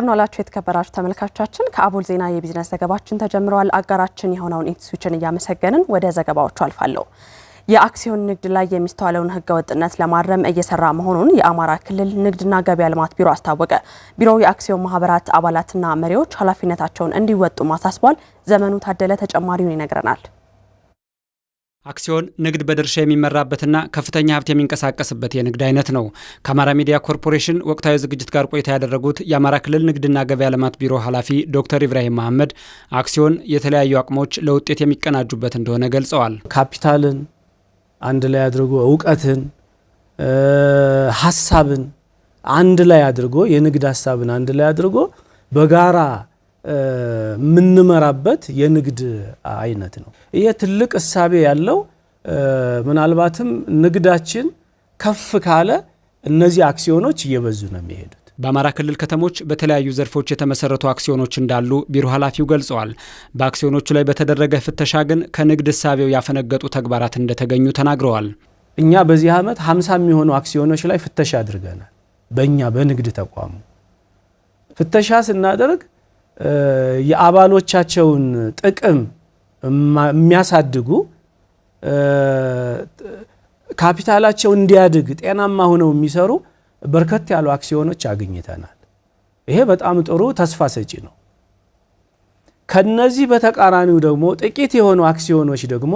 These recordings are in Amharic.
ኖላችሁ የተከበራችሁ ተመልካቾቻችን ከአቦል ዜና የቢዝነስ ዘገባችን ተጀምሯል። አጋራችን የሆነውን ኢትስዊችን እያመሰገንን ወደ ዘገባዎቹ አልፋለሁ። የአክሲዮን ንግድ ላይ የሚስተዋለውን ህገወጥነት ለማረም እየሰራ መሆኑን የአማራ ክልል ንግድና ገበያ ልማት ቢሮ አስታወቀ። ቢሮው የአክሲዮን ማህበራት አባላትና መሪዎች ኃላፊነታቸውን እንዲወጡ ማሳስቧል። ዘመኑ ታደለ ተጨማሪውን ይነግረናል። አክሲዮን ንግድ በድርሻ የሚመራበትና ከፍተኛ ሀብት የሚንቀሳቀስበት የንግድ አይነት ነው። ከአማራ ሚዲያ ኮርፖሬሽን ወቅታዊ ዝግጅት ጋር ቆይታ ያደረጉት የአማራ ክልል ንግድና ገበያ ልማት ቢሮ ኃላፊ ዶክተር ኢብራሂም መሐመድ አክሲዮን የተለያዩ አቅሞች ለውጤት የሚቀናጁበት እንደሆነ ገልጸዋል። ካፒታልን አንድ ላይ አድርጎ እውቀትን፣ ሐሳብን አንድ ላይ አድርጎ የንግድ ሐሳብን አንድ ላይ አድርጎ በጋራ ምንመራበት የንግድ አይነት ነው። ይሄ ትልቅ እሳቤ ያለው ምናልባትም ንግዳችን ከፍ ካለ እነዚህ አክሲዮኖች እየበዙ ነው የሚሄዱት። በአማራ ክልል ከተሞች በተለያዩ ዘርፎች የተመሰረቱ አክሲዮኖች እንዳሉ ቢሮ ኃላፊው ገልጸዋል። በአክሲዮኖቹ ላይ በተደረገ ፍተሻ ግን ከንግድ እሳቤው ያፈነገጡ ተግባራት እንደተገኙ ተናግረዋል። እኛ በዚህ ዓመት 50 የሚሆኑ አክሲዮኖች ላይ ፍተሻ አድርገናል። በእኛ በንግድ ተቋሙ ፍተሻ ስናደርግ የአባሎቻቸውን ጥቅም የሚያሳድጉ ካፒታላቸው እንዲያድግ ጤናማ ሆነው የሚሰሩ በርከት ያሉ አክሲዮኖች አግኝተናል። ይሄ በጣም ጥሩ ተስፋ ሰጪ ነው። ከነዚህ በተቃራኒው ደግሞ ጥቂት የሆኑ አክሲዮኖች ደግሞ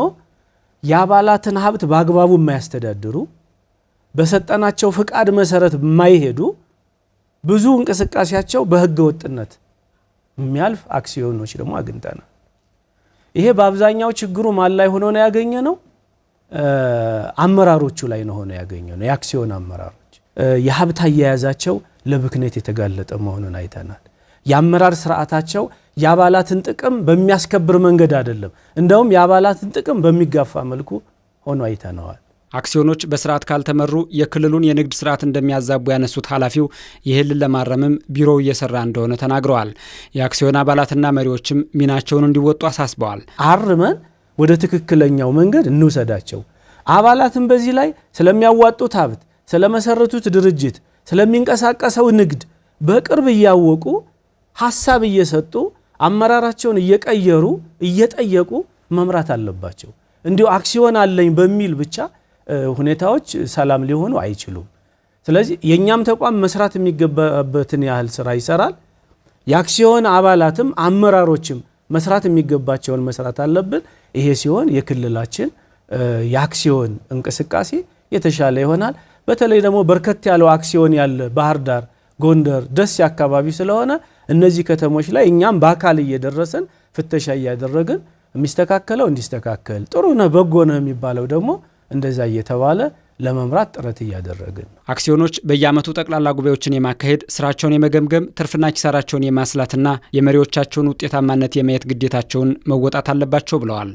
የአባላትን ሀብት በአግባቡ የማያስተዳድሩ በሰጠናቸው ፍቃድ መሰረት የማይሄዱ ብዙ እንቅስቃሴያቸው በህገ ወጥነት የሚያልፍ አክሲዮኖች ደግሞ አግኝተናል። ይሄ በአብዛኛው ችግሩ ማን ላይ ሆኖ ነው ያገኘነው? አመራሮቹ ላይ ነው ሆኖ ያገኘነው። የአክሲዮን አመራሮች የሀብት አያያዛቸው ለብክነት የተጋለጠ መሆኑን አይተናል። የአመራር ስርዓታቸው የአባላትን ጥቅም በሚያስከብር መንገድ አይደለም፣ እንደውም የአባላትን ጥቅም በሚጋፋ መልኩ ሆኖ አይተናል። አክሲዮኖች በስርዓት ካልተመሩ የክልሉን የንግድ ስርዓት እንደሚያዛቡ ያነሱት ኃላፊው ይህን ለማረምም ቢሮው እየሰራ እንደሆነ ተናግረዋል። የአክሲዮን አባላትና መሪዎችም ሚናቸውን እንዲወጡ አሳስበዋል። አርመን ወደ ትክክለኛው መንገድ እንውሰዳቸው። አባላትም በዚህ ላይ ስለሚያዋጡት ሀብት፣ ስለመሰረቱት ድርጅት፣ ስለሚንቀሳቀሰው ንግድ በቅርብ እያወቁ ሐሳብ እየሰጡ አመራራቸውን እየቀየሩ እየጠየቁ መምራት አለባቸው። እንዲሁ አክሲዮን አለኝ በሚል ብቻ ሁኔታዎች ሰላም ሊሆኑ አይችሉም። ስለዚህ የኛም ተቋም መስራት የሚገባበትን ያህል ስራ ይሰራል። የአክሲዮን አባላትም አመራሮችም መስራት የሚገባቸውን መስራት አለብን። ይሄ ሲሆን የክልላችን የአክሲዮን እንቅስቃሴ የተሻለ ይሆናል። በተለይ ደግሞ በርከት ያለው አክሲዮን ያለ ባህር ዳር፣ ጎንደር፣ ደሴ አካባቢ ስለሆነ እነዚህ ከተሞች ላይ እኛም በአካል እየደረሰን ፍተሻ እያደረግን የሚስተካከለው እንዲስተካከል፣ ጥሩ ነው በጎ ነው የሚባለው ደግሞ እንደዛ እየተባለ ለመምራት ጥረት እያደረግን ነው። አክሲዮኖች በየዓመቱ ጠቅላላ ጉባኤዎችን የማካሄድ ስራቸውን የመገምገም ትርፍና ኪሳራቸውን የማስላትና የመሪዎቻቸውን ውጤታማነት የማየት ግዴታቸውን መወጣት አለባቸው ብለዋል።